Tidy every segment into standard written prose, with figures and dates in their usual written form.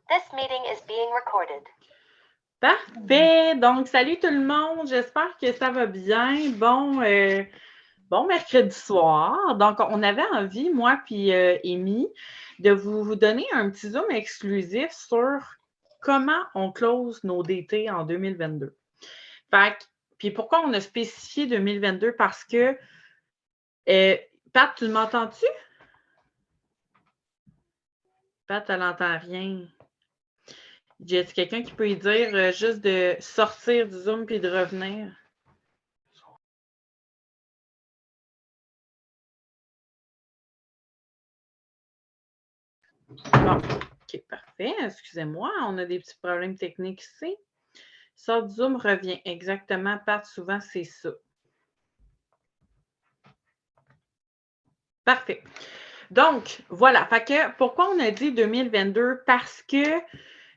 This meeting is being recorded. Parfait. Donc, salut tout le monde. J'espère que ça va bien. Bon mercredi soir. Donc, on avait envie, moi puis Amy, de vous donner un petit zoom exclusif sur comment on close nos DT en 2022. Puis pourquoi on a spécifié 2022? Parce que, Pat, tu m'entends-tu? Pat, elle n'entend rien. Y a-t-il quelqu'un qui peut lui dire juste de sortir du Zoom puis de revenir? Bon, OK, parfait. Excusez-moi, on a des petits problèmes techniques ici. Sort du Zoom, revient. Exactement, Pat, souvent, c'est ça. Parfait. Donc, voilà. Fait que pourquoi on a dit 2022? Parce que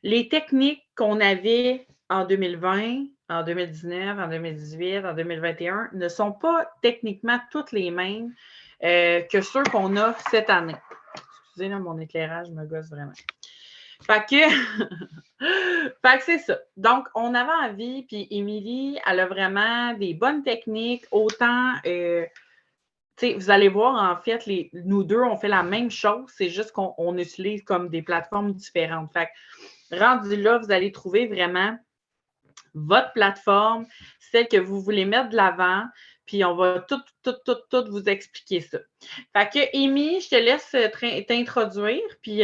les techniques qu'on avait en 2020, en 2019, en 2018, en 2021 ne sont pas techniquement toutes les mêmes que ceux qu'on a cette année. Excusez, là, mon éclairage me gosse vraiment. Fait que c'est ça. Donc, on avait envie, puis Émilie, elle a vraiment des bonnes techniques, autant, vous allez voir, en fait, nous deux, on fait la même chose, c'est juste qu'on utilise comme des plateformes différentes. Fait que, rendu là, vous allez trouver vraiment votre plateforme, celle que vous voulez mettre de l'avant, puis on va tout vous expliquer ça. Fait que, Amy, je te laisse t'introduire, puis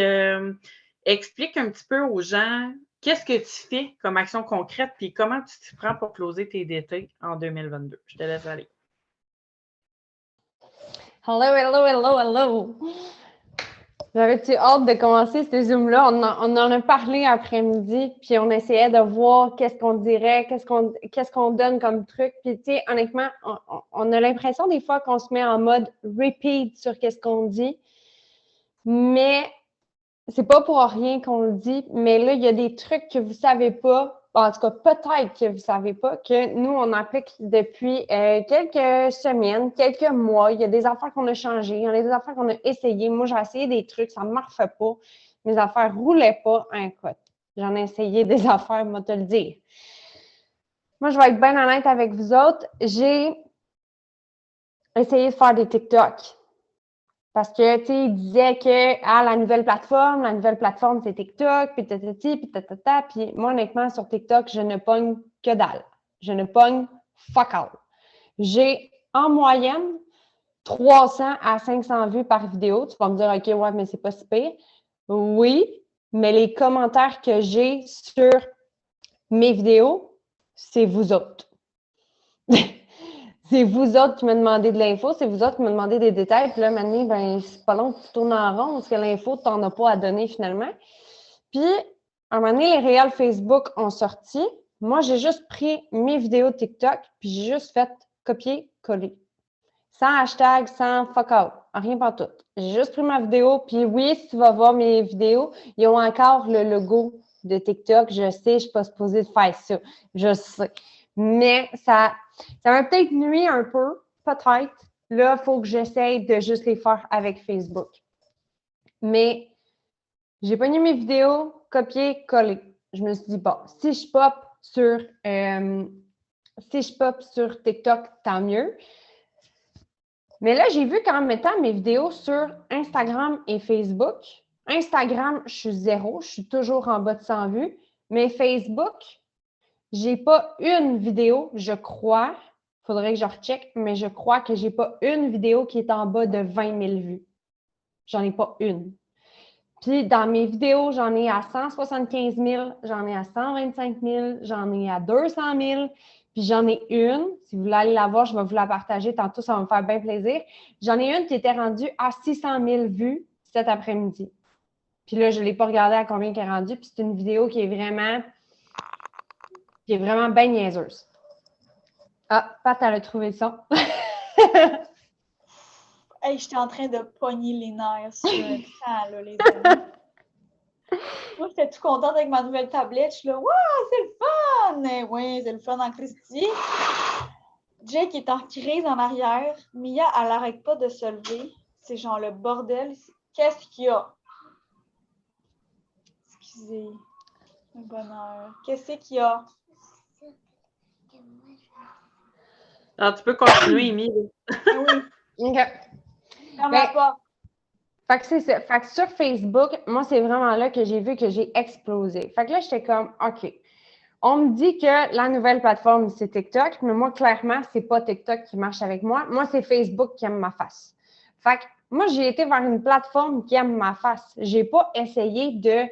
explique un petit peu aux gens qu'est-ce que tu fais comme action concrète, puis comment tu t'y prends pour closer tes DT en 2022. Je te laisse aller. Hello. J'avais-tu hâte de commencer ce Zoom-là? On en a parlé après-midi, puis on essayait de voir qu'est-ce qu'on dirait, qu'est-ce qu'on donne comme truc. Puis, tu sais, honnêtement, on a l'impression des fois qu'on se met en mode repeat sur qu'est-ce qu'on dit, mais c'est pas pour rien qu'on le dit, mais là, il y a des trucs que vous savez pas. En tout cas, peut-être que vous savez pas que nous, on applique depuis quelques semaines, quelques mois. Il y a des affaires qu'on a changées, il y a des affaires qu'on a essayées. Moi, j'ai essayé des trucs, ça ne marche pas. Mes affaires roulaient pas. Écoute, j'en ai essayé des affaires, moi, te le dire. Moi, je vais être bien honnête avec vous autres. J'ai essayé de faire des TikTok. Parce que, tu sais, il disait que la nouvelle plateforme, c'est TikTok, puis tatati, puis tatata. Puis moi, honnêtement, sur TikTok, je ne pogne que dalle. Je ne pogne fuck all. J'ai, en moyenne, 300 à 500 vues par vidéo. Tu vas me dire, OK, ouais, mais c'est pas si pire. Oui, mais les commentaires que j'ai sur mes vidéos, c'est vous autres. C'est vous autres qui me demandez de l'info, c'est vous autres qui me demandez des détails. Puis là, maintenant, ben, c'est pas long que tu tournes en rond parce que l'info, tu n'en as pas à donner finalement. Puis, à un moment donné, les réels Facebook ont sorti. Moi, j'ai juste pris mes vidéos TikTok, puis j'ai juste fait copier-coller. Sans hashtag, sans fuck out. Rien pas tout. J'ai juste pris ma vidéo, puis oui, si tu vas voir mes vidéos, ils ont encore le logo de TikTok. Je sais, je ne suis pas supposée de faire ça. Je sais. Mais ça m'a peut-être nuit un peu, peut-être. Là, il faut que j'essaye de juste les faire avec Facebook. Mais j'ai pogné mes vidéos, copier, coller. Je me suis dit, bon, si je pop sur TikTok, tant mieux. Mais là, j'ai vu qu'en mettant mes vidéos sur Instagram et Facebook, Instagram, je suis zéro, je suis toujours en bas de 100 vues, mais Facebook, j'ai pas une vidéo, je crois, faudrait que je recheck, mais je crois que j'ai pas une vidéo qui est en bas de 20 000 vues. J'en ai pas une. Puis dans mes vidéos, j'en ai à 175 000, j'en ai à 125 000, j'en ai à 200 000, puis j'en ai une, si vous voulez aller la voir, je vais vous la partager tantôt, ça va me faire bien plaisir. J'en ai une qui était rendue à 600 000 vues cet après-midi. Puis là, je ne l'ai pas regardé à combien qu'elle est rendue, puis c'est une vidéo qui est vraiment bien niaiseuse. Ah, Pat, elle a trouvé ça. Hey, j'étais en train de pogner les nerfs sur le temps, là, les amis. Moi, j'étais tout contente avec ma nouvelle tablette. Je suis là, waouh, c'est le fun! Oui, c'est le fun en Christie. Jake est en crise en arrière. Mia, elle n'arrête pas de se lever. C'est genre le bordel. Qu'est-ce qu'il y a? monétiser. Le bonheur. Qu'est-ce qu'il y a? Alors, tu peux continuer, Amy. Ah oui, OK. ferme Ben, la porte. Fait que c'est ça. Fait que sur Facebook, moi, c'est vraiment là que j'ai vu que j'ai explosé. Fait que là, j'étais comme, OK. On me dit que la nouvelle plateforme, c'est TikTok, mais moi, clairement, c'est pas TikTok qui marche avec moi. Moi, c'est Facebook qui aime ma face. Fait que moi, j'ai été vers une plateforme qui aime ma face. J'ai pas essayé de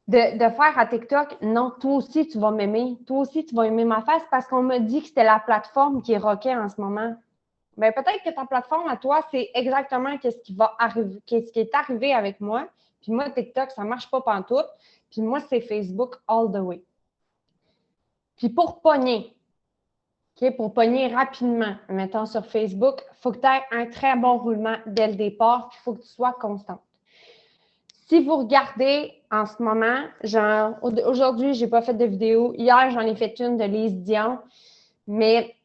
faire à TikTok, non, toi aussi, tu vas m'aimer. Toi aussi, tu vas aimer ma face parce qu'on m'a dit que c'était la plateforme qui rockait en ce moment. Bien, peut-être que ta plateforme à toi, c'est exactement ce qui va arriver, ce qui est arrivé avec moi. Puis moi, TikTok, ça ne marche pas pantoute. Puis moi, c'est Facebook all the way. Puis pour pogner, pour pogner rapidement, mettons sur Facebook, il faut que tu aies un très bon roulement dès le départ, puis il faut que tu sois constante. Si vous regardez en ce moment, genre, aujourd'hui, je n'ai pas fait de vidéo. Hier, j'en ai fait une de Lise Dion, mais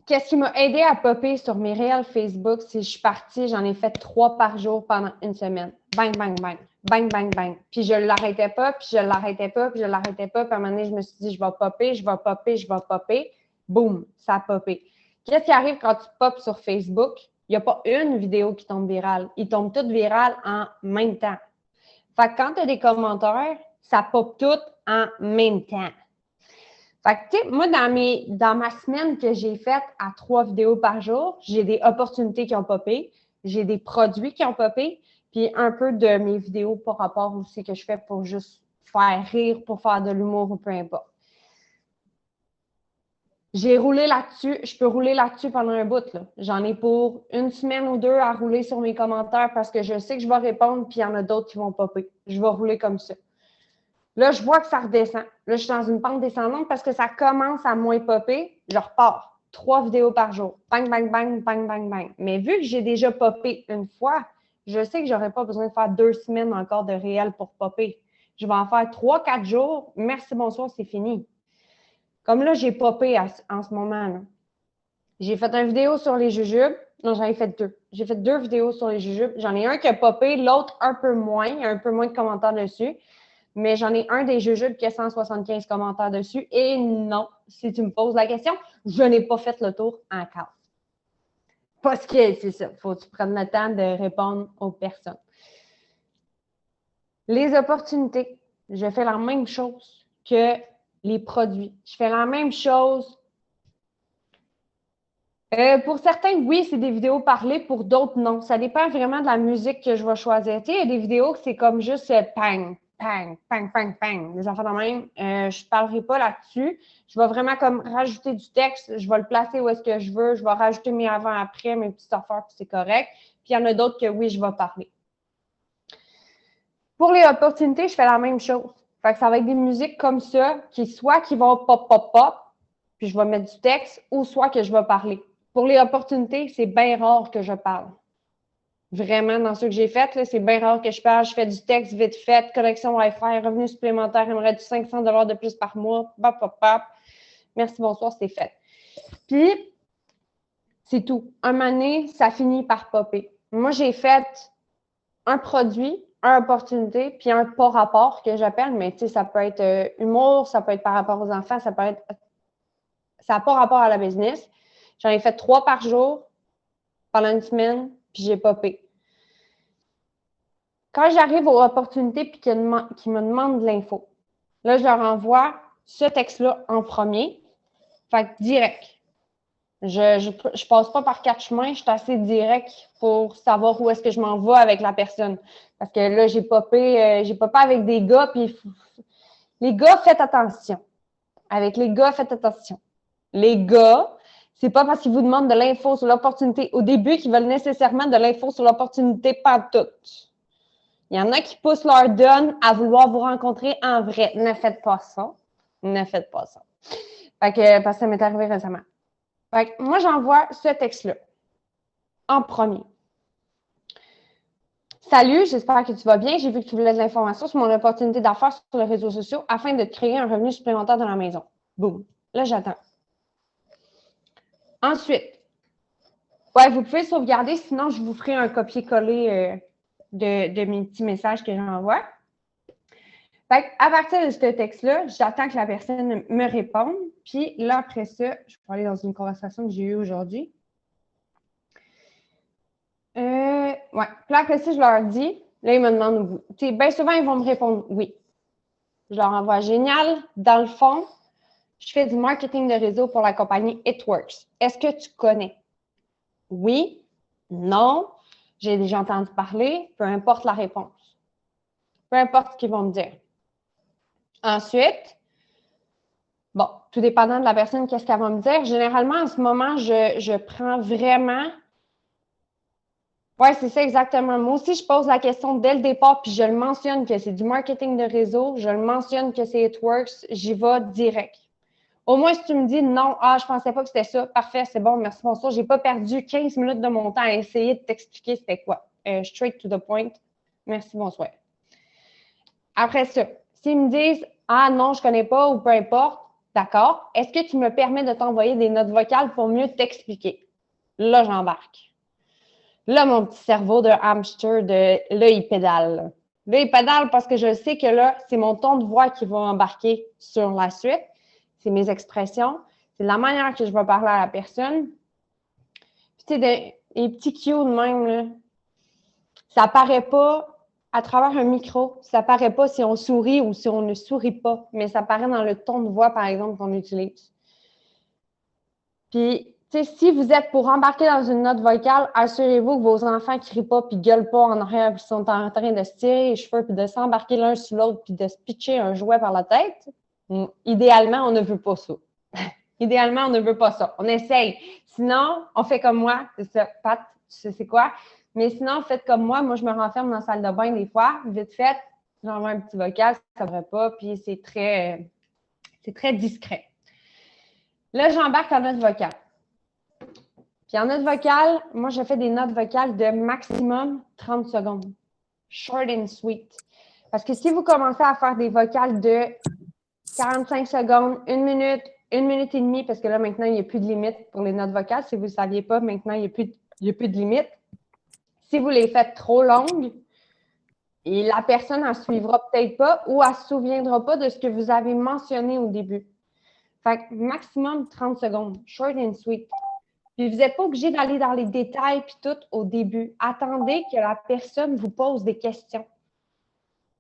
qu'est-ce qui m'a aidé à popper sur mes réels Facebook, c'est que je suis partie, j'en ai fait 3 par jour pendant une semaine. Bang, bang, bang. Bang, bang, bang. Puis je ne l'arrêtais pas, puis je ne l'arrêtais pas, puis je ne l'arrêtais pas. Puis à un moment donné, je me suis dit, je vais popper, je vais popper, je vais popper. Boum, ça a popé. Qu'est-ce qui arrive quand tu popes sur Facebook? Il n'y a pas une vidéo qui tombe virale. Ils tombent toutes virales en même temps. Fait que quand tu as des commentaires, ça pop toutes en même temps. Fait que, tu sais, moi, dans ma semaine que j'ai faite à 3 vidéos par jour, j'ai des opportunités qui ont popé, j'ai des produits qui ont popé, puis un peu de mes vidéos par rapport aussi que je fais pour juste faire rire, pour faire de l'humour ou peu importe. J'ai roulé là-dessus, je peux rouler là-dessus pendant un bout, là. J'en ai pour une semaine ou deux à rouler sur mes commentaires parce que je sais que je vais répondre, puis il y en a d'autres qui vont popper. Je vais rouler comme ça. Là, je vois que ça redescend. Là, je suis dans une pente descendante parce que ça commence à moins popper. Je repars. 3 vidéos par jour. Bang, bang, bang, bang, bang, bang. Mais vu que j'ai déjà popé une fois, je sais que je n'aurai pas besoin de faire 2 semaines encore de réel pour popper. Je vais en faire 3-4 jours. Merci, bonsoir, c'est fini. Comme là, j'ai popé en ce moment, là. J'ai fait une vidéo sur les jujubes. Non, j'en ai fait 2. J'ai fait 2 vidéos sur les jujubes. J'en ai un qui a popé, l'autre un peu moins. Il y a un peu moins de commentaires dessus. Mais j'en ai un des jujubes qui a 175 commentaires dessus. Et non, si tu me poses la question, je n'ai pas fait le tour encore. Parce que c'est ça, il faut que tu prennes le temps de répondre aux personnes. Les opportunités, je fais la même chose que les produits. Je fais la même chose. Pour certains, oui, c'est des vidéos parlées. Pour d'autres, non. Ça dépend vraiment de la musique que je vais choisir. Tu sais, il y a des vidéos que c'est comme juste pang, pang, pang, pang, pang. Les enfants de même. Je ne parlerai pas là-dessus. Je vais vraiment comme rajouter du texte. Je vais le placer où est-ce que je veux. Je vais rajouter mes avant-après, mes petites affaires, puis c'est correct. Puis il y en a d'autres que oui, je vais parler. Pour les opportunités, je fais la même chose. Fait que ça va être des musiques comme ça, qui vont pop, pop, pop, puis je vais mettre du texte, ou soit que je vais parler. Pour les opportunités, c'est bien rare que je parle. Vraiment, dans ce que j'ai fait, c'est bien rare que je parle. Je fais du texte vite fait, connexion Wi-Fi, revenus supplémentaires, j'aimerais du 500 $ de plus par mois. Pop, pop, pop. Merci, bonsoir, c'est fait. Puis, c'est tout. Un moment donné, ça finit par popper. Moi, j'ai fait un produit, une opportunité, puis un pas rapport que j'appelle, mais tu sais, ça peut être humour, ça peut être par rapport aux enfants, ça peut être. Ça n'a pas rapport à la business. J'en ai fait 3 par jour pendant une semaine, puis j'ai popé. Quand j'arrive aux opportunités puis qu'ils me demandent de l'info, là, je leur envoie ce texte-là en premier. Fait que direct. Je passe pas par 4 chemins, je suis assez direct pour savoir où est-ce que je m'en vais avec la personne. Parce que là, j'ai popé avec des gars, puis les gars, faites attention. Avec les gars, faites attention. Les gars, c'est pas parce qu'ils vous demandent de l'info sur l'opportunité au début qu'ils veulent nécessairement de l'info sur l'opportunité pantoute. Il y en a qui poussent leur donne à vouloir vous rencontrer en vrai. Ne faites pas ça. Ne faites pas ça. Fait que, parce que ça m'est arrivé récemment. Fait que moi, j'envoie ce texte-là en premier. Salut, j'espère que tu vas bien. J'ai vu que tu voulais de l'information sur mon opportunité d'affaires sur les réseaux sociaux afin de te créer un revenu supplémentaire dans la maison. Boum. Là, j'attends. Ensuite, ouais, vous pouvez sauvegarder, sinon je vous ferai un copier-coller de mes petits messages que j'envoie. Fait à partir de ce texte-là, j'attends que la personne me réponde. Puis là, après ça, je vais aller dans une conversation que j'ai eue aujourd'hui. Ouais. Puis là, après ça, je leur dis, là, ils me demandent, bien souvent, ils vont me répondre oui. Je leur envoie génial. Dans le fond, je fais du marketing de réseau pour la compagnie It Works. Est-ce que tu connais? Oui, non, j'ai déjà entendu parler, peu importe la réponse. Peu importe ce qu'ils vont me dire. Ensuite, bon, tout dépendant de la personne, qu'est-ce qu'elle va me dire. Généralement, en ce moment, je prends vraiment... Oui, c'est ça exactement. Moi aussi, je pose la question dès le départ, puis je le mentionne que c'est du marketing de réseau, je le mentionne que c'est It Works, j'y vais direct. Au moins, si tu me dis non, je pensais pas que c'était ça, parfait, c'est bon, merci, bonsoir. J'ai pas perdu 15 minutes de mon temps à essayer de t'expliquer c'était quoi. Straight to the point, merci, bonsoir. Après ça, s'ils me disent non, je connais pas ou peu importe, d'accord, est-ce que tu me permets de t'envoyer des notes vocales pour mieux t'expliquer? Là, j'embarque. Là, mon petit cerveau de hamster, là, il pédale. Là, il pédale parce que je sais que là, c'est mon ton de voix qui va embarquer sur la suite. C'est mes expressions. C'est la manière que je vais parler à la personne. Puis, tu sais, les petits cues de même, là, ça paraît pas à travers un micro. Ça paraît pas si on sourit ou si on ne sourit pas, mais ça paraît dans le ton de voix, par exemple, qu'on utilise. Puis, tu sais, si vous êtes pour embarquer dans une note vocale, assurez-vous que vos enfants ne crient pas puis gueulent pas en arrière puis sont en train de se tirer les cheveux puis de s'embarquer l'un sur l'autre puis de se pitcher un jouet par la tête. Idéalement, on ne veut pas ça. Idéalement, on ne veut pas ça. On essaye. Sinon, on fait comme moi. C'est ça, Pat, tu sais c'est quoi? Mais sinon, faites comme moi. Moi, je me renferme dans la salle de bain des fois. Vite fait, j'envoie un petit vocal, ça ne devrait pas, puis c'est très discret. Là, j'embarque en note vocale. Puis en note vocale, moi, je fais des notes vocales de maximum 30 secondes. Short and sweet. Parce que si vous commencez à faire des vocales de 45 secondes, 1 minute et demie, parce que là, maintenant, il n'y a plus de limite pour les notes vocales. Si vous ne le saviez pas, maintenant, il n'y a plus de limite. Si vous les faites trop longues, et la personne ne suivra peut-être pas ou elle ne se souviendra pas de ce que vous avez mentionné au début. Fait que maximum 30 secondes. Short and sweet. Puis vous n'êtes pas obligé d'aller dans les détails puis tout au début. Attendez que la personne vous pose des questions.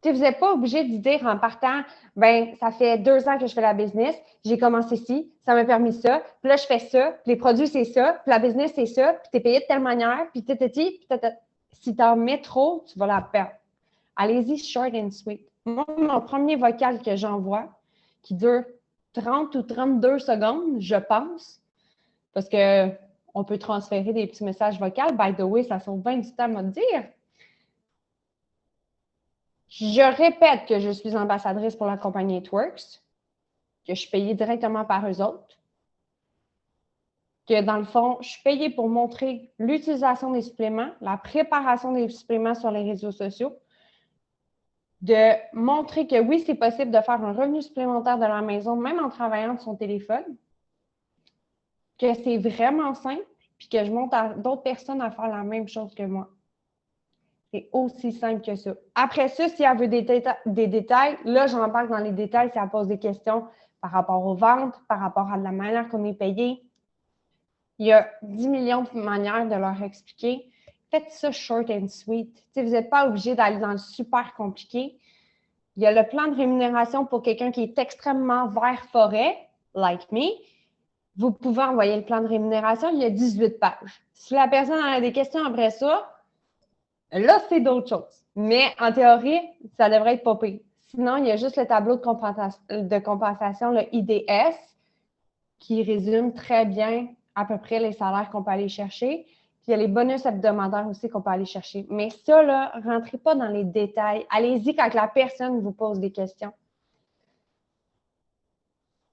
Vous n'êtes pas obligé de dire en partant, ben ça fait 2 ans que je fais la business, j'ai commencé ici, ça m'a permis ça, puis là je fais ça, puis les produits c'est ça, puis la business c'est ça, puis tu es payé de telle manière, puis si tu en mets trop, tu vas la perdre. Allez-y short and sweet. Moi, mon premier vocal que j'envoie, qui dure 30 ou 32 secondes, je pense, parce qu'on peut transférer des petits messages vocaux. By the way, ça sauve bien du temps à me dire. Je répète que je suis ambassadrice pour la compagnie It Works, que je suis payée directement par eux autres, que dans le fond, je suis payée pour montrer l'utilisation des suppléments, la préparation des suppléments sur les réseaux sociaux, de montrer que oui, c'est possible de faire un revenu supplémentaire de la maison, même en travaillant de son téléphone, que c'est vraiment simple, puis que je montre à d'autres personnes à faire la même chose que moi. C'est aussi simple que ça. Après ça, si elle veut des détails, là, j'embarque dans les détails si elle pose des questions par rapport aux ventes, par rapport à la manière qu'on est payé. Il y a 10 millions de manières de leur expliquer. Faites ça short and sweet. T'sais, vous n'êtes pas obligé d'aller dans le super compliqué. Il y a le plan de rémunération pour quelqu'un qui est extrêmement vert forêt, like me. Vous pouvez envoyer le plan de rémunération, il y a 18 pages. Si la personne a des questions après ça, là, c'est d'autres choses. Mais en théorie, ça devrait être pas pire. Sinon, il y a juste le tableau de compensation, le IDS, qui résume très bien à peu près les salaires qu'on peut aller chercher. Puis il y a les bonus hebdomadaires aussi qu'on peut aller chercher. Mais ça, là, rentrez pas dans les détails. Allez-y quand la personne vous pose des questions.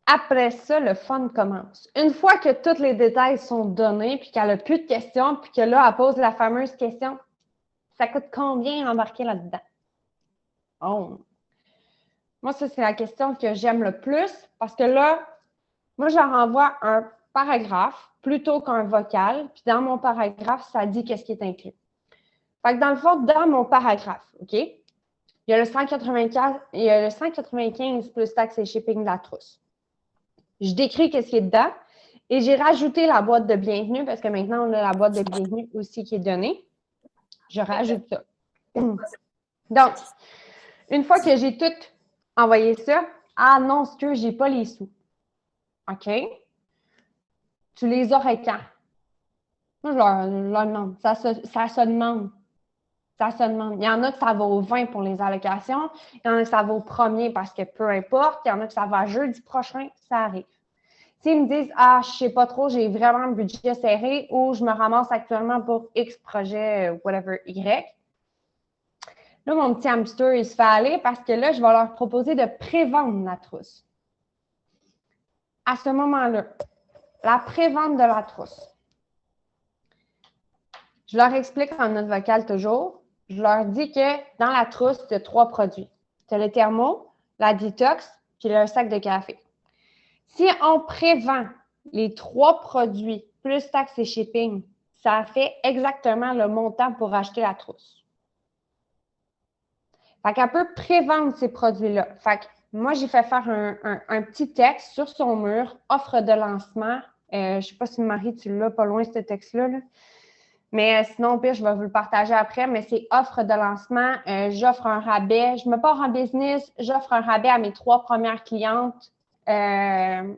Après ça, le fun commence. Une fois que tous les détails sont donnés, puis qu'elle n'a plus de questions, puis que là, elle pose la fameuse question, ça coûte combien embarquer là-dedans? Oh. Moi, ça, c'est la question que j'aime le plus parce que là, moi, je leur envoie un paragraphe plutôt qu'un vocal. Puis dans mon paragraphe, ça dit qu'est-ce qui est inclus. Fait que dans le fond, dans mon paragraphe, OK, il y a le 195 plus taxes et shipping de la trousse. Je décris ce qui est dedans et j'ai rajouté la boîte de bienvenue parce que maintenant, on a la boîte de bienvenue aussi qui est donnée. Je rajoute ça. Donc, une fois que j'ai tout envoyé ça, annonce que je n'ai pas les sous. OK? Tu les aurais quand? Moi, je leur demande. Ça se demande. Ça se demande. Il y en a que ça va au 20 pour les allocations. Il y en a que ça va au premier parce que peu importe. Il y en a que ça va jeudi prochain. Ça arrive. S'ils me disent, je ne sais pas trop, j'ai vraiment un budget serré ou je me ramasse actuellement pour X projet, whatever, Y. Là, mon petit hamster, il se fait aller parce que là, je vais leur proposer de prévendre la trousse. À ce moment-là, la prévente de la trousse. Je leur explique en note vocale toujours. Je leur dis que dans la trousse, il y a 3 produits. Tu as le thermo, la détox, puis le sac de café. Si on prévend les 3 produits plus taxes et shipping, ça fait exactement le montant pour acheter la trousse. Fait qu'elle peut prévendre ces produits-là. Fait que moi, j'ai fait faire un petit texte sur son mur, offre de lancement. Je ne sais pas si Marie, tu l'as pas loin, ce texte-là. Là. Mais sinon, au pire, je vais vous le partager après. Mais c'est offre de lancement. J'offre un rabais. Je me pars en business. J'offre un rabais à mes 3 premières clientes. On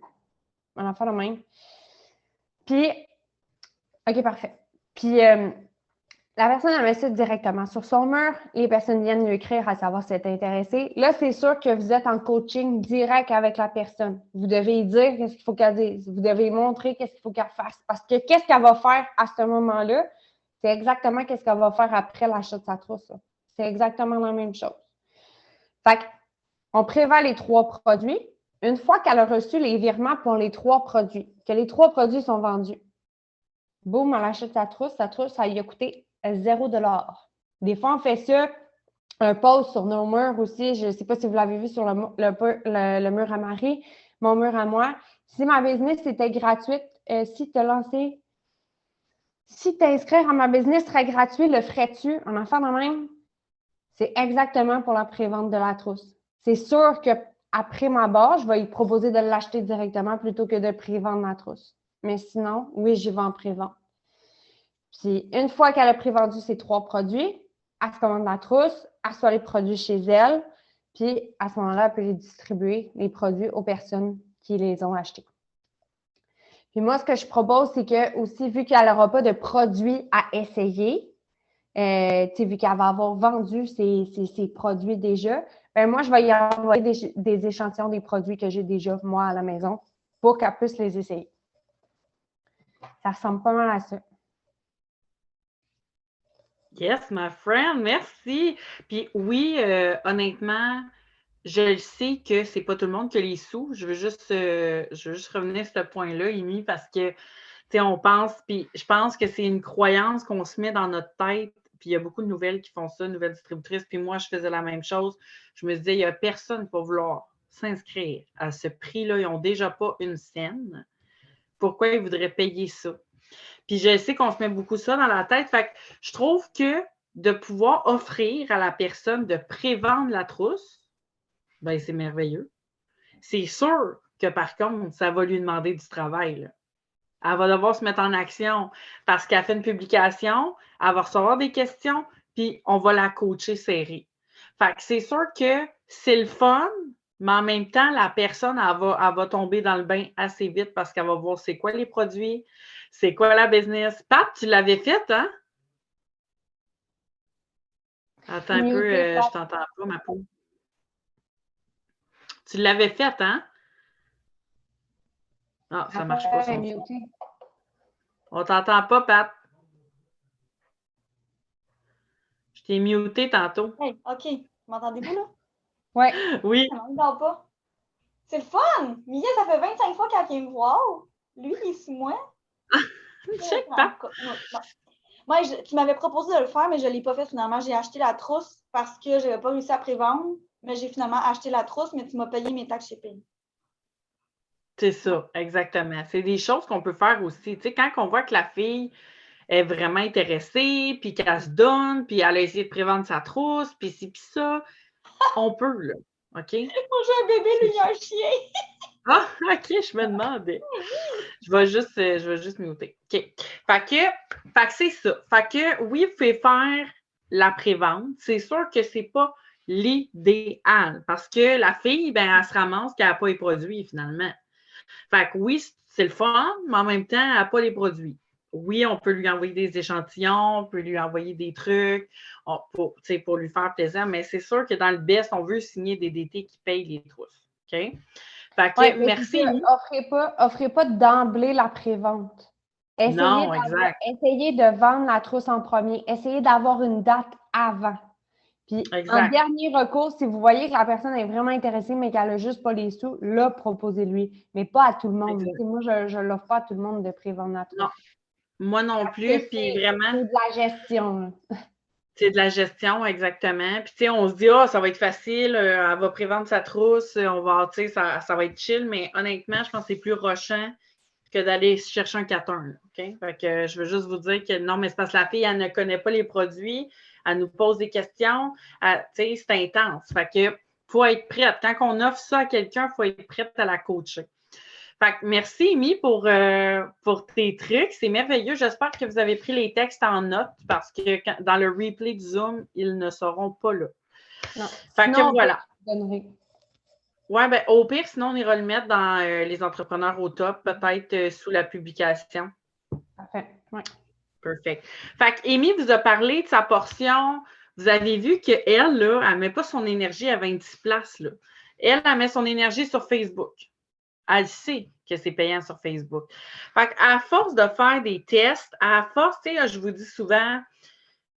en fait le même. Puis, OK, parfait. Puis, la personne, elle met ça directement sur son mur. Les personnes viennent lui écrire à savoir si elle est intéressée. Là, c'est sûr que vous êtes en coaching direct avec la personne. Vous devez dire qu'est-ce qu'il faut qu'elle dise. Vous devez montrer qu'est-ce qu'il faut qu'elle fasse. Parce que qu'est-ce qu'elle va faire à ce moment-là, c'est exactement qu'est-ce qu'elle va faire après l'achat de sa trousse. C'est exactement la même chose. Fait qu'on prévoit les 3 produits. Une fois qu'elle a reçu les virements pour les 3 produits, que les 3 produits sont vendus, boum, elle achète sa trousse, ça lui a coûté 0$. Des fois, on fait ça, un post sur nos murs aussi. Je ne sais pas si vous l'avez vu sur le mur à Marie, mon mur à moi. Si ma business était gratuite, si t'inscrire à ma business serait gratuit, le ferais-tu? En enfant de même, c'est exactement pour la prévente de la trousse. C'est sûr qu'après ma barre, je vais lui proposer de l'acheter directement plutôt que de prévendre la trousse. Mais sinon, oui, j'y vais en prévente. Puis, une fois qu'elle a prévendu ces 3 produits, elle se commande la trousse, elle reçoit les produits chez elle, puis à ce moment-là, elle peut les distribuer, les produits, aux personnes qui les ont achetés. Puis moi, ce que je propose, c'est que aussi, vu qu'elle n'aura pas de produits à essayer, vu qu'elle va avoir vendu ses produits déjà, moi, je vais y envoyer des échantillons des produits que j'ai déjà, moi, à la maison, pour qu'elle puisse les essayer. Ça ressemble pas mal à ça. Yes, my friend, merci. Puis oui, honnêtement, je le sais que c'est pas tout le monde qui a les sous. Je veux juste revenir sur ce point-là, Amy, parce que, tu sais, on pense, puis je pense que c'est une croyance qu'on se met dans notre tête. Puis il y a beaucoup de nouvelles qui font ça, nouvelles distributrices. Puis moi, je faisais la même chose. Je me disais, il n'y a personne pour vouloir s'inscrire à ce prix-là. Ils n'ont déjà pas une scène. Pourquoi ils voudraient payer ça? Puis je sais qu'on se met beaucoup ça dans la tête. Fait que je trouve que de pouvoir offrir à la personne de prévendre la trousse, ben c'est merveilleux. C'est sûr que par contre, ça va lui demander du travail. Là. Elle va devoir se mettre en action parce qu'elle fait une publication, elle va recevoir des questions, puis on va la coacher serrée. Fait que c'est sûr que c'est le fun, mais en même temps, la personne, elle va tomber dans le bain assez vite parce qu'elle va voir c'est quoi les produits, c'est quoi la business. Pat, tu l'avais fait, hein? Attends un peu, je t'entends pas, ma peau. Tu l'avais fait, hein? Ah, ça marche pas, son son. On t'entend pas, Pat. Je t'ai muté tantôt. Hey, OK. M'entendez-vous, là? Oui. Oui. Ça m'entend pas. C'est le fun! Mia, ça fait 25 fois qu'elle vient me voir. Lui, il est sous moi. Check, Pat. Moi, tu m'avais proposé de le faire, mais je ne l'ai pas fait finalement. J'ai acheté la trousse parce que je n'avais pas réussi à prévendre, mais j'ai finalement acheté la trousse, mais tu m'as payé mes taxes shipping. C'est ça, exactement. C'est des choses qu'on peut faire aussi. Tu sais, quand on voit que la fille est vraiment intéressée, puis qu'elle se donne, puis elle a essayé de prévendre sa trousse, puis ci, puis ça. On peut, là. OK? Moi, j'ai un bébé, lui, il y a un chien. Ah, OK, je me demandais. Je vais juste muter. OK. Fait que c'est ça. Fait que oui, vous pouvez faire la prévente. C'est sûr que c'est pas l'idéal parce que la fille, ben, elle se ramasse qu'elle n'a pas les produits finalement. Fait que oui, c'est le fun, mais en même temps, elle n'a pas les produits. Oui, on peut lui envoyer des échantillons, on peut lui envoyer des trucs pour lui faire plaisir, mais c'est sûr que dans le best, on veut signer des DT qui payent les trousses. OK? Fait que Ouais, mais merci. offrez pas d'emblée la prévente. Non, exact. Essayez de vendre la trousse en premier. Essayez d'avoir une date avant. Puis, en Exact. dernier recours, si vous voyez que la personne est vraiment intéressée, mais qu'elle n'a juste pas les sous, là, proposez-lui. Mais pas à tout le monde. Exact. Moi, je ne l'offre pas à tout le monde de prévendre la trousse. Non, moi non plus. Puis vraiment, c'est de la gestion. Là. c'est de la gestion, exactement. Puis tu sais, on se dit, ça va être facile, elle va prévendre sa trousse, on va, tu sais, ça va être chill. Mais honnêtement, je pense que c'est plus rushant que d'aller chercher un 4-1. OK? Fait que je veux juste vous dire que non, mais c'est parce que la fille, elle ne connaît pas les produits, elle nous pose des questions, tu sais, c'est intense. Fait que faut être prête. Quand on offre ça à quelqu'un, il faut être prête à la coacher. Fait que merci, Amy, pour tes trucs. C'est merveilleux. J'espère que vous avez pris les textes en note parce que dans le replay du Zoom, ils ne seront pas là. Non. Fait Sinon, que voilà. Ouais, ben au pire, sinon, on ira le mettre dans les entrepreneurs au top, peut-être sous la publication. Parfait. Ouais. Perfect. Fait que Amy vous a parlé de sa portion. Vous avez vu qu'elle, là, elle ne met pas son énergie à 26 places. Là. Elle met son énergie sur Facebook. Elle sait que c'est payant sur Facebook. Fait qu'à force de faire des tests, à force, tu sais, je vous dis souvent,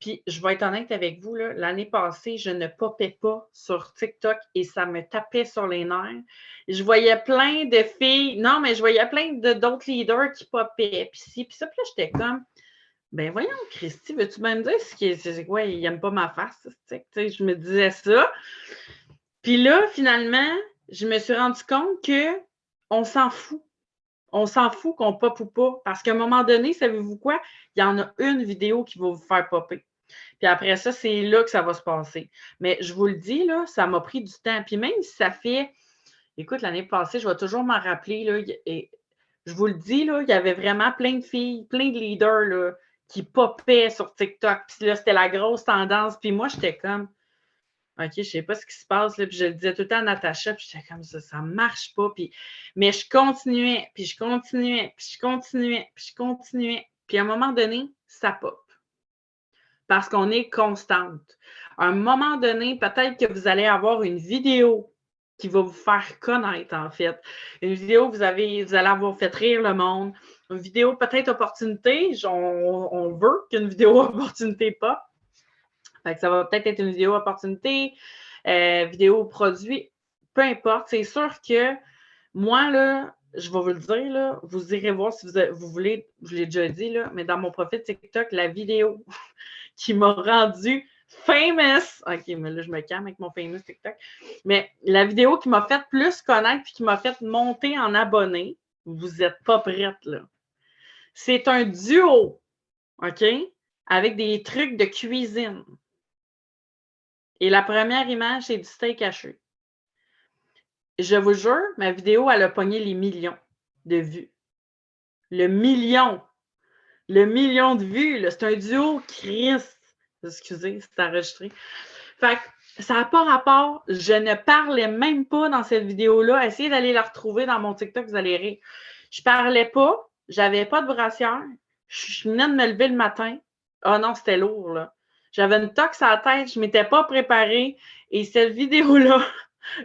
puis je vais être honnête avec vous, là, l'année passée, je ne popais pas sur TikTok et ça me tapait sur les nerfs. Je voyais plein de filles, non, mais je voyais plein d'autres leaders qui popaient, puis ci, puis ça, puis là, j'étais comme, ben voyons, Christy, veux-tu même dire c'est quoi, il n'aime pas ma face, tu sais, je me disais ça. Puis là, finalement, je me suis rendu compte que on s'en fout. On s'en fout qu'on pop ou pas. Parce qu'à un moment donné, savez-vous quoi? Il y en a une vidéo qui va vous faire popper. Puis après ça, c'est là que ça va se passer. Mais je vous le dis, là, ça m'a pris du temps. Puis même si ça fait, écoute, l'année passée, je vais toujours m'en rappeler, là, et je vous le dis, là, il y avait vraiment plein de filles, plein de leaders là, qui popaient sur TikTok. Puis là, c'était la grosse tendance. Puis moi, j'étais comme, OK, je ne sais pas ce qui se passe, là, puis je le disais tout le temps à Natacha, puis j'étais comme ça ne marche pas. Mais je continuais, puis je continuais, puis je continuais, puis je continuais. Puis à un moment donné, ça pop. Parce qu'on est constante. À un moment donné, peut-être que vous allez avoir une vidéo qui va vous faire connaître, en fait. Une vidéo que vous allez avoir fait rire le monde. Une vidéo peut-être opportunité. On veut qu'une vidéo opportunité pop. Fait que ça va peut-être être une vidéo opportunité, vidéo produit, peu importe. C'est sûr que moi, là, je vais vous le dire, là, vous irez voir si vous voulez, je l'ai déjà dit, là, mais dans mon profil TikTok, la vidéo qui m'a rendu famous. OK, mais là, je me calme avec mon famous TikTok. Mais la vidéo qui m'a fait plus connaître et qui m'a fait monter en abonnés, vous n'êtes pas prête, là. C'est un duo, OK, avec des trucs de cuisine. Et la première image, c'est du steak haché. Je vous jure, ma vidéo, elle a pogné les millions de vues. Le million de vues. C'est un duo Christ. Excusez, c'est enregistré. Fait que ça n'a pas rapport. Je ne parlais même pas dans cette vidéo-là. Essayez d'aller la retrouver dans mon TikTok, vous allez rire. Je parlais pas. J'avais pas de brassière. Je venais de me lever le matin. Ah non, c'était lourd, là. J'avais une tox à la tête, je ne m'étais pas préparée et cette vidéo-là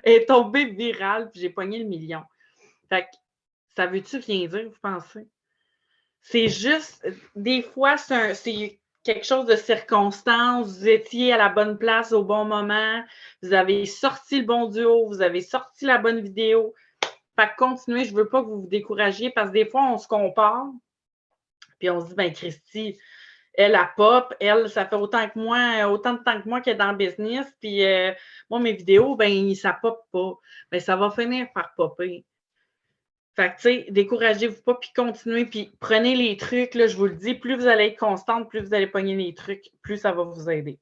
est tombée virale puis j'ai pogné le million. Fait que, ça veut-tu rien dire, vous pensez? C'est juste, des fois, c'est quelque chose de circonstance, vous étiez à la bonne place au bon moment, vous avez sorti le bon duo, vous avez sorti la bonne vidéo. Fait que continuez, je ne veux pas que vous vous découragiez parce que des fois, on se compare puis on se dit, ben Christy, elle pop, elle, ça fait autant de temps que moi qu'elle est dans le business. Puis moi, mes vidéos, ben ça pop pas. Ben ça va finir par popper. Fait que, tu sais, découragez-vous pas, puis continuez, puis prenez les trucs, là, je vous le dis, plus vous allez être constante, plus vous allez pogner les trucs, plus ça va vous aider.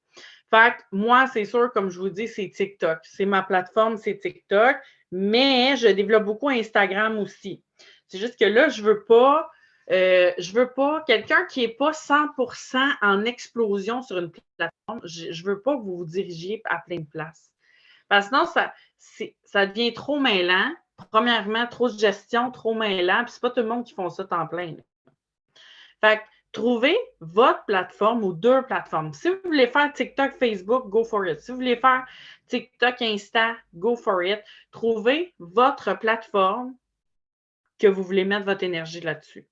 Fait que moi, c'est sûr, comme je vous dis, c'est TikTok. C'est ma plateforme, c'est TikTok, mais je développe beaucoup Instagram aussi. C'est juste que là, je veux pas quelqu'un qui n'est pas 100% en explosion sur une plateforme. Je veux pas que vous vous dirigiez à plein de places. Parce que sinon, ça devient trop mêlant. Premièrement, trop de gestion, trop mêlant, puis c'est pas tout le monde qui font ça temps plein. Là. Fait que trouvez votre plateforme ou 2 plateformes. Si vous voulez faire TikTok, Facebook, go for it. Si vous voulez faire TikTok, Insta, go for it. Trouvez votre plateforme que vous voulez mettre votre énergie là-dessus.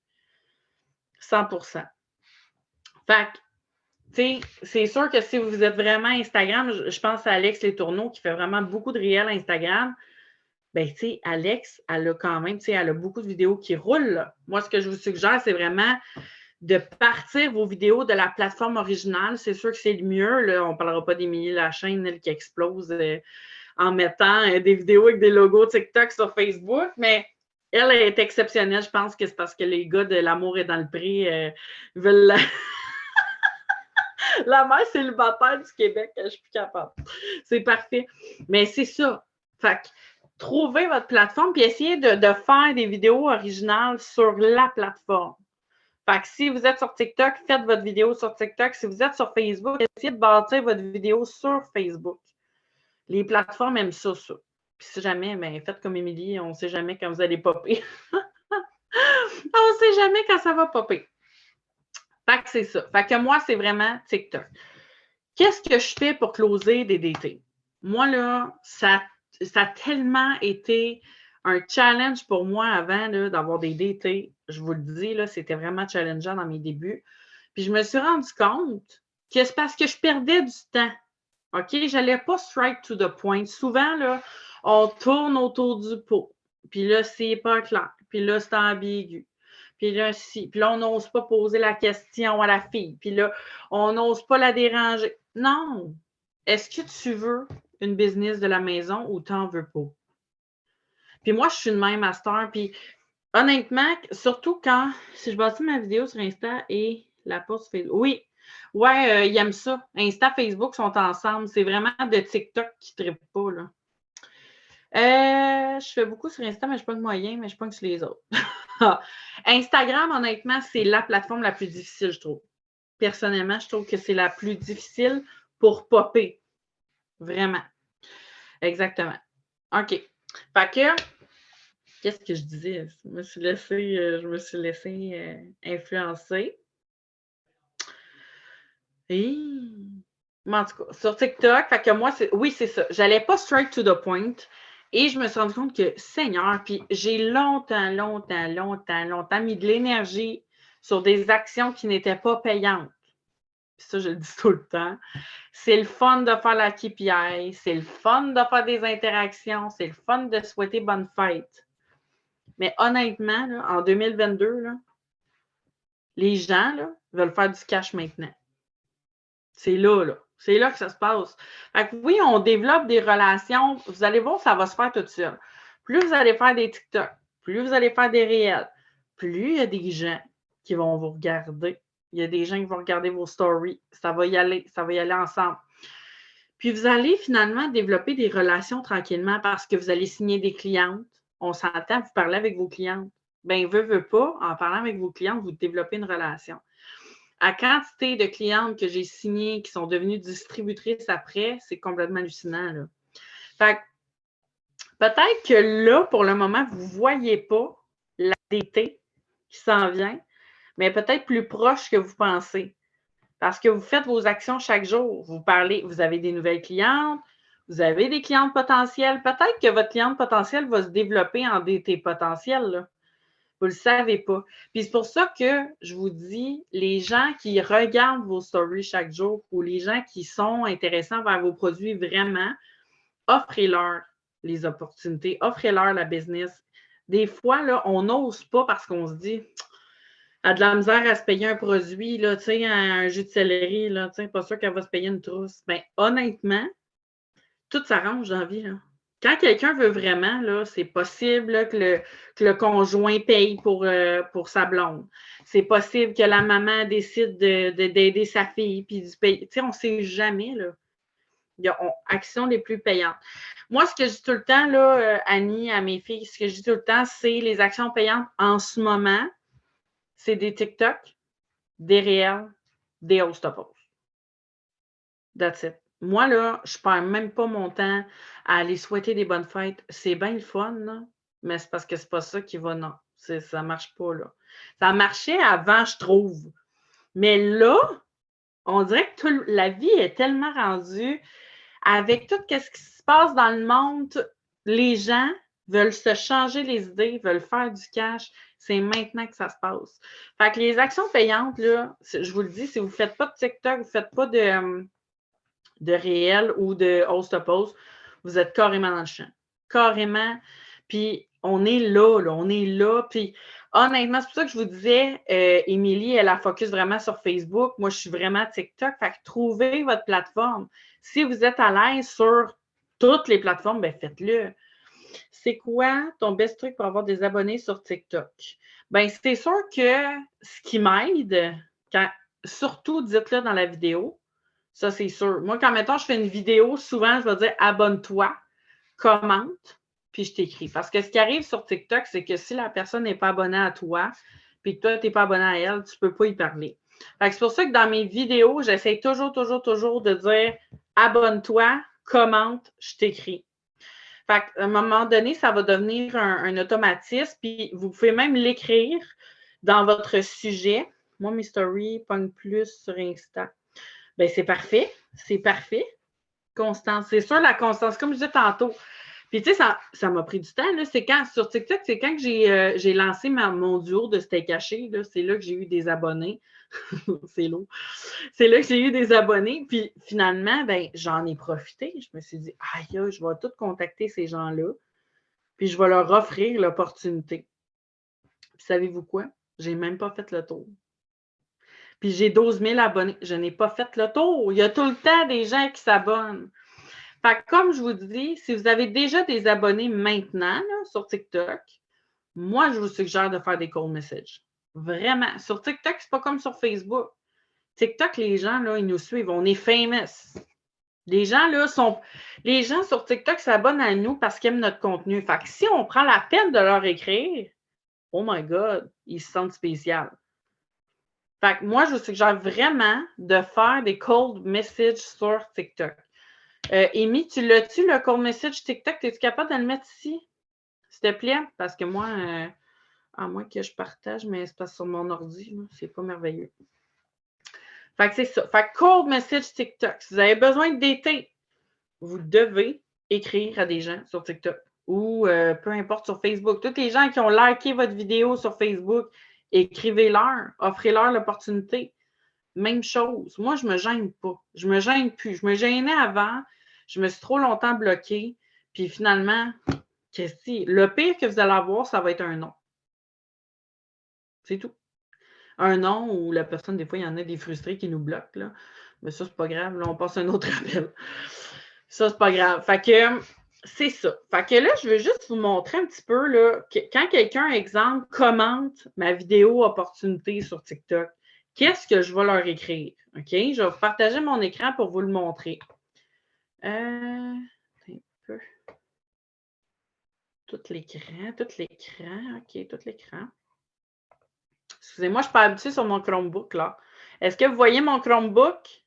100%. Fait que, tu sais, c'est sûr que si vous êtes vraiment Instagram, je pense à Alex Les Tourneaux qui fait vraiment beaucoup de réels Instagram. Ben, tu sais, Alex, elle a quand même, tu sais, elle a beaucoup de vidéos qui roulent. Là. Moi, ce que je vous suggère, c'est vraiment de partir vos vidéos de la plateforme originale. C'est sûr que c'est le mieux. Là. On ne parlera pas d'Émilie Lachaine, elle, qui explose en mettant des vidéos avec des logos TikTok sur Facebook, mais elle est exceptionnelle. Je pense que c'est parce que les gars de L'amour est dans le prix veulent la mère célibataire du Québec, je ne suis plus capable. C'est parfait. Mais c'est ça. Fait que, trouvez votre plateforme puis essayez de faire des vidéos originales sur la plateforme. Fait que si vous êtes sur TikTok, faites votre vidéo sur TikTok. Si vous êtes sur Facebook, essayez de bâtir votre vidéo sur Facebook. Les plateformes aiment ça. Puis si jamais, ben, faites comme Émilie, on ne sait jamais quand vous allez popper. On ne sait jamais quand ça va popper. Fait que c'est ça. Fait que moi, c'est vraiment TikTok. Qu'est-ce que je fais pour closer des DT? Moi, là, ça a tellement été un challenge pour moi avant d'avoir des DT. Je vous le dis, là, c'était vraiment challengeant dans mes débuts. Puis je me suis rendu compte que c'est parce que je perdais du temps. OK? Je n'allais pas straight to the point. Souvent, là, on tourne autour du pot. Puis là, c'est pas clair. Puis là, c'est ambigu. Puis là, puis là, on n'ose pas poser la question à la fille. Puis là, on n'ose pas la déranger. Non! Est-ce que tu veux une business de la maison ou tu n'en veux pas? Puis moi, je suis une même master. Puis honnêtement, surtout si je bâtis ma vidéo sur Insta et la poste Facebook. Oui, ouais, ils aiment ça. Insta, Facebook sont ensemble. C'est vraiment de TikTok qui ne trippent pas, là. Je fais beaucoup sur Insta, mais je n'ai pas de moyens, mais je pense que sur les autres. Instagram, honnêtement, c'est la plateforme la plus difficile, je trouve. Personnellement, je trouve que c'est la plus difficile pour popper. Vraiment. Exactement. OK. Fait que, qu'est-ce que je disais? Je me suis laissée influencer. Et... Mais en tout cas, sur TikTok, fait que moi, oui, c'est ça. J'allais pas straight to the point. Et je me suis rendu compte que, Seigneur, puis j'ai longtemps mis de l'énergie sur des actions qui n'étaient pas payantes. Puis ça, je le dis tout le temps. C'est le fun de faire la KPI, c'est le fun de faire des interactions, c'est le fun de souhaiter bonne fête. Mais honnêtement, là, en 2022, là, les gens là, veulent faire du cash maintenant. C'est là. C'est là que ça se passe. Fait que oui, on développe des relations. Vous allez voir, ça va se faire tout seul. Plus vous allez faire des TikTok, plus vous allez faire des réels, plus il y a des gens qui vont vous regarder. Il y a des gens qui vont regarder vos stories. Ça va y aller ensemble. Puis vous allez finalement développer des relations tranquillement parce que vous allez signer des clientes. On s'entend, vous parlez avec vos clientes. Bien, veut pas, en parlant avec vos clientes, vous développez une relation. À quantité de clientes que j'ai signées qui sont devenues distributrices après, c'est complètement hallucinant. Là. Fait que peut-être que là, pour le moment, vous ne voyez pas la DT qui s'en vient, mais peut-être plus proche que vous pensez. Parce que vous faites vos actions chaque jour. Vous parlez, vous avez des nouvelles clientes, vous avez des clientes potentielles. Peut-être que votre cliente potentielle va se développer en DT potentiel. Là. Vous ne le savez pas. Puis c'est pour ça que je vous dis, les gens qui regardent vos stories chaque jour ou les gens qui sont intéressants vers vos produits vraiment, offrez-leur les opportunités, offrez-leur la business. Des fois, là, on n'ose pas parce qu'on se dit, elle a de la misère à se payer un produit, là, un jus de céleri, là, pas sûr qu'elle va se payer une trousse. Bien, honnêtement, tout s'arrange dans la vie. Là. quand quelqu'un veut vraiment, là, c'est possible là, que le conjoint paye pour sa blonde. C'est possible que la maman décide d'aider sa fille puis du payer. Tu sais, on ne sait jamais, là. Il y a actions les plus payantes. Moi, ce que je dis tout le temps, là, Annie, à mes filles, ce que je dis tout le temps, c'est les actions payantes en ce moment, c'est des TikTok, des réels, des host-to-post. That's it. Moi, là, je ne perds même pas mon temps à aller souhaiter des bonnes fêtes. C'est bien le fun, là, mais c'est parce que c'est pas ça qui va, non. Ça ne marche pas, là. Ça marchait avant, je trouve. Mais là, on dirait que la vie est tellement rendue avec tout ce qui se passe dans le monde. Les gens veulent se changer les idées, veulent faire du cash. C'est maintenant que ça se passe. Fait que les actions payantes, là, je vous le dis, si vous ne faites pas de TikTok, vous ne faites pas de réel ou de host-to-post, vous êtes carrément dans le champ. Carrément. Puis, on est là, on est là. Puis, honnêtement, c'est pour ça que je vous disais, Émilie, elle a focus vraiment sur Facebook. Moi, je suis vraiment TikTok. Fait que trouvez votre plateforme. Si vous êtes à l'aise sur toutes les plateformes, bien, faites-le. C'est quoi ton best truc pour avoir des abonnés sur TikTok? Bien, c'est sûr que ce qui m'aide, surtout dites-le dans la vidéo, ça, c'est sûr. Moi, quand, mettons, je fais une vidéo, souvent, je vais dire « abonne-toi », commente, puis je t'écris. Parce que ce qui arrive sur TikTok, c'est que si la personne n'est pas abonnée à toi, puis que toi, tu n'es pas abonné à elle, tu ne peux pas y parler. Fait que c'est pour ça que dans mes vidéos, j'essaie toujours de dire « abonne-toi », commente, je t'écris. Fait qu'à un moment donné, ça va devenir un automatisme, puis vous pouvez même l'écrire dans votre sujet. Moi, mes stories pognent plus sur Insta. Bien, c'est parfait. C'est parfait. Constance. C'est sûr, la constance, comme je disais tantôt. Puis, tu sais, ça m'a pris du temps. Là. C'est quand, sur TikTok, c'est quand que j'ai lancé mon duo de Steak Haché. Là. C'est là que j'ai eu des abonnés. C'est lourd. C'est là que j'ai eu des abonnés. Puis, finalement, ben, j'en ai profité. Je me suis dit, aïe, je vais tout contacter ces gens-là. Puis, je vais leur offrir l'opportunité. Puis, savez-vous quoi? J'ai même pas fait le tour. Puis j'ai 12 000 abonnés. Je n'ai pas fait le tour. Il y a tout le temps des gens qui s'abonnent. Fait que comme je vous dis, si vous avez déjà des abonnés maintenant là, sur TikTok, moi, je vous suggère de faire des cold messages. Vraiment. Sur TikTok, c'est pas comme sur Facebook. TikTok, les gens, là, ils nous suivent. On est famous. Les gens, là, les gens sur TikTok s'abonnent à nous parce qu'ils aiment notre contenu. Fait que si on prend la peine de leur écrire, oh my God, ils se sentent spéciaux. Fait que moi, je vous suggère vraiment de faire des cold messages sur TikTok. Amy, tu l'as-tu, le cold message TikTok? Es-tu capable de le mettre ici? S'il te plaît? Parce que moi, à moins que je partage, mais c'est pas sur mon ordi, c'est pas merveilleux. Fait que c'est ça. Fait que cold message TikTok. Si vous avez besoin de dater, vous devez écrire à des gens sur TikTok ou peu importe sur Facebook. Tous les gens qui ont liké votre vidéo sur Facebook, écrivez-leur, offrez-leur l'opportunité. Même chose. Moi, je ne me gêne pas. Je ne me gêne plus. Je me gênais avant. Je me suis trop longtemps bloquée. Puis finalement, le pire que vous allez avoir, ça va être un non. C'est tout. Un non ou la personne, des fois, il y en a des frustrés qui nous bloquent. Là. Mais ça, c'est pas grave. Là, on passe à un autre appel. Ça, c'est pas grave. Fait que c'est ça. Fait que là, je veux juste vous montrer un petit peu, là, que quand quelqu'un, exemple, commente ma vidéo opportunité sur TikTok, qu'est-ce que je vais leur écrire? OK? Je vais vous partager mon écran pour vous le montrer. Un peu. Tout l'écran. OK, tout l'écran. Excusez-moi, je ne suis pas habituée sur mon Chromebook, là. Est-ce que vous voyez mon Chromebook?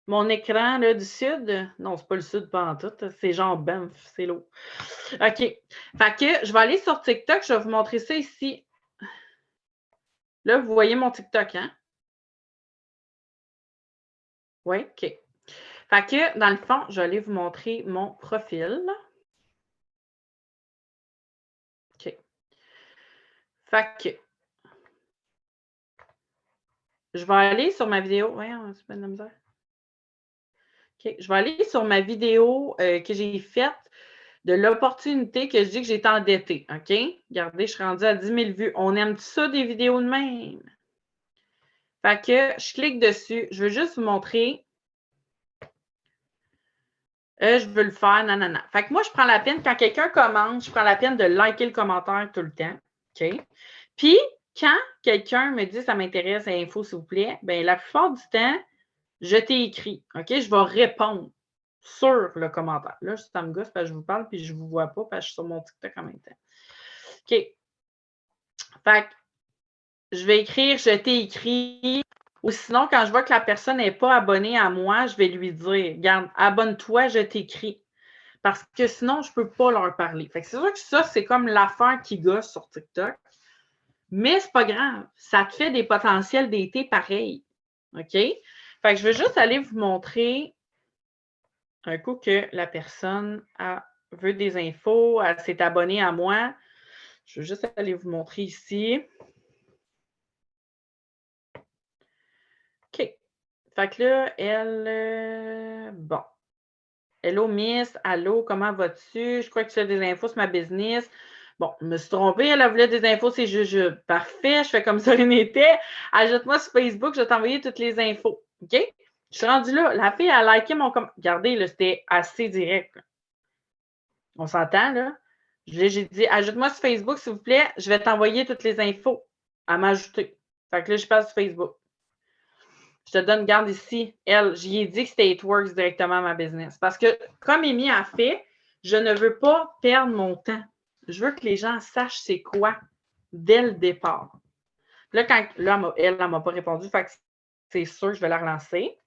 Mon écran là, du sud? Non, c'est pas le sud, pas en tout. C'est genre Banff, c'est lourd. OK. Fait que je vais aller sur TikTok. Je vais vous montrer ça ici. Là, vous voyez mon TikTok, hein? Oui, OK. Fait que, dans le fond, je vais aller vous montrer mon profil. OK. Fait que, je vais aller sur ma vidéo. Ouais, c'est pas de la misère. OK. Je vais aller sur ma vidéo que j'ai faite de l'opportunité que je dis que j'étais endettée. OK? Regardez, je suis rendue à 10 000 vues. On aime ça des vidéos de même. Fait que je clique dessus. Je veux juste vous montrer Je veux le faire, nanana. Fait que moi, je prends la peine, quand quelqu'un commente, je prends la peine de liker le commentaire tout le temps. OK? Puis, quand quelqu'un me dit ça m'intéresse, info, s'il vous plaît, bien, la plupart du temps, je t'ai écrit. OK? Je vais répondre sur le commentaire. Là, ça me gosse parce que je vous parle puis je ne vous vois pas parce que je suis sur mon TikTok en même temps. OK. Fait que je vais écrire, je t'ai écrit. Ou sinon, quand je vois que la personne n'est pas abonnée à moi, je vais lui dire, regarde, abonne-toi, je t'écris. Parce que sinon, je ne peux pas leur parler. Fait que c'est sûr que ça, c'est comme l'affaire qui gosse sur TikTok. Mais c'est pas grave. Ça te fait des potentiels d'été pareils. OK? Fait que je vais juste aller vous montrer un coup que la personne veut des infos, elle s'est abonnée à moi. Je vais juste aller vous montrer ici. OK. Fait que là, elle... bon. Hello, Miss. Allô, comment vas-tu? Je crois que tu as des infos sur ma business. Bon, je me suis trompée. Elle voulait des infos, c'est Jujube. Parfait, je fais comme ça, rien n'était. Ajoute-moi sur Facebook, je vais t'envoyer toutes les infos. OK? Je suis rendue là. La fille a liké mon commentaire. Regardez, là, c'était assez direct. Là. On s'entend, là? J'ai dit, ajoute-moi sur Facebook, s'il vous plaît. Je vais t'envoyer toutes les infos à m'ajouter. Fait que là, je passe sur Facebook. Je te donne, garde ici, elle, j'y ai dit que c'était It Works directement à ma business. Parce que, comme Amy a fait, je ne veux pas perdre mon temps. Je veux que les gens sachent c'est quoi dès le départ. Là, elle ne m'a pas répondu, fait que c'est sûr, je vais la relancer.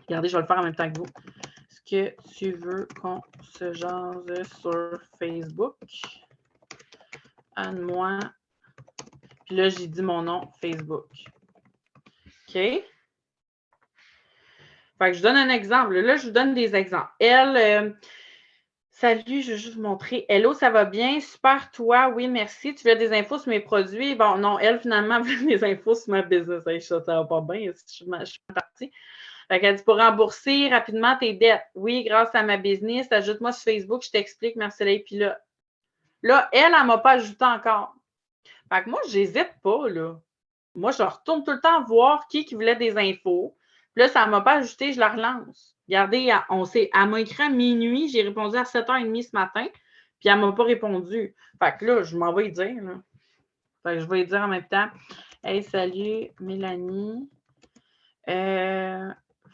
Regardez, je vais le faire en même temps que vous. Est-ce que tu veux qu'on se jase sur Facebook? Anne-moi. Puis là, j'ai dit mon nom, Facebook. OK? Fait que je donne un exemple. Là, je vous donne des exemples. Elle, salut, je vais juste vous montrer. Hello, ça va bien? Super, toi? Oui, merci. Tu veux des infos sur mes produits? Bon, non, elle, finalement, veut des infos sur ma business. Hey, ça va pas bien. Je suis partie. Fait qu'elle dit, pour rembourser rapidement tes dettes. Oui, grâce à ma business. Ajoute-moi sur Facebook, je t'explique, Marcella. Puis là, elle ne m'a pas ajouté encore. Fait que moi, j'hésite pas, là. Moi, je retourne tout le temps voir qui voulait des infos. Puis là, ça ne m'a pas ajouté, je la relance. Regardez, elle m'a écrit à minuit, j'ai répondu à 7h30 ce matin, puis elle ne m'a pas répondu. Fait que là, je m'en vais y dire. Là. Fait que je vais y dire en même temps. Hey, salut, Mélanie.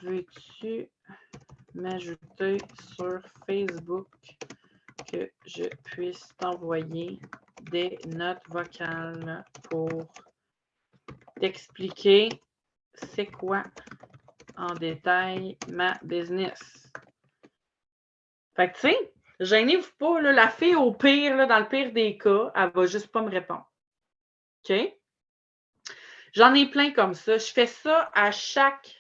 Veux-tu m'ajouter sur Facebook que je puisse t'envoyer des notes vocales pour t'expliquer c'est quoi en détail ma business. Fait que, tu sais, gênez-vous pas, là, la fille au pire, là, dans le pire des cas, elle va juste pas me répondre. OK? J'en ai plein comme ça. Je fais ça à chaque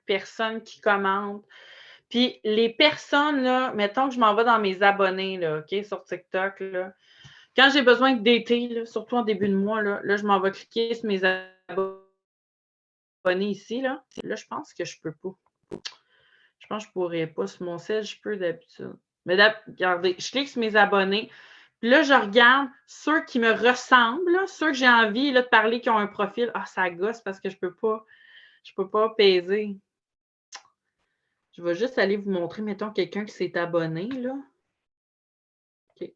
personne qui commente. Puis les personnes, là, mettons que je m'en vais dans mes abonnés, là, OK, sur TikTok, là. Quand j'ai besoin de dater, surtout en début de mois, là, je m'en vais cliquer sur mes abonnés ici, là. Là, je pense que je peux pas. Je pense que je pourrais pas. Sur mon site, je peux d'habitude. Mais regardez, je clique sur mes abonnés. Puis là, je regarde ceux qui me ressemblent, là, ceux que j'ai envie là, de parler, qui ont un profil. Ah, ça gosse parce que je peux pas peser. Je vais juste aller vous montrer, mettons, quelqu'un qui s'est abonné, là. OK.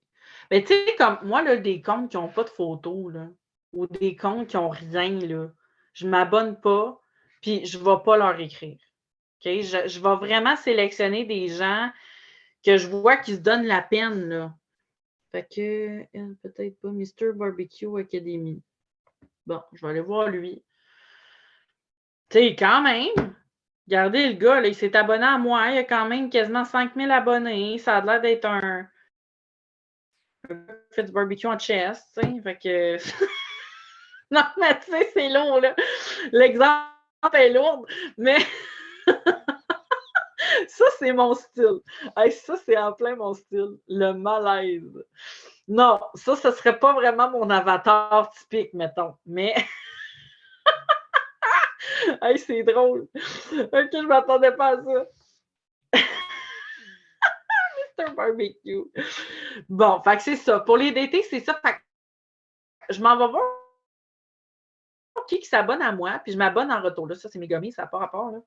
Mais tu sais, comme moi, là, des comptes qui n'ont pas de photos, là, ou des comptes qui n'ont rien, là, je ne m'abonne pas, puis je ne vais pas leur écrire. OK? Je vais vraiment sélectionner des gens que je vois qui se donnent la peine, là. Fait que, peut-être pas, Mr. Barbecue Academy. Bon, je vais aller voir lui. Tu sais, quand même, regardez le gars, là, il s'est abonné à moi, il a quand même quasiment 5000 abonnés. Ça a l'air d'être un fait du barbecue en chest, tu sais. Fait que. Non, mais tu sais, c'est lourd, là. L'exemple est lourd, mais. Ça, c'est mon style. Hey, ça, c'est en plein mon style. Le malaise. Non, ça ne serait pas vraiment mon avatar typique, mettons. Mais. Hey, c'est drôle. OK, je ne m'attendais pas à ça. Mr. Barbecue. Bon, fait que c'est ça. Pour les DT, c'est ça. Fait que je m'en vais voir qui s'abonne à moi, puis je m'abonne en retour. Là, ça, c'est mes gommis, ça n'a pas rapport. Là.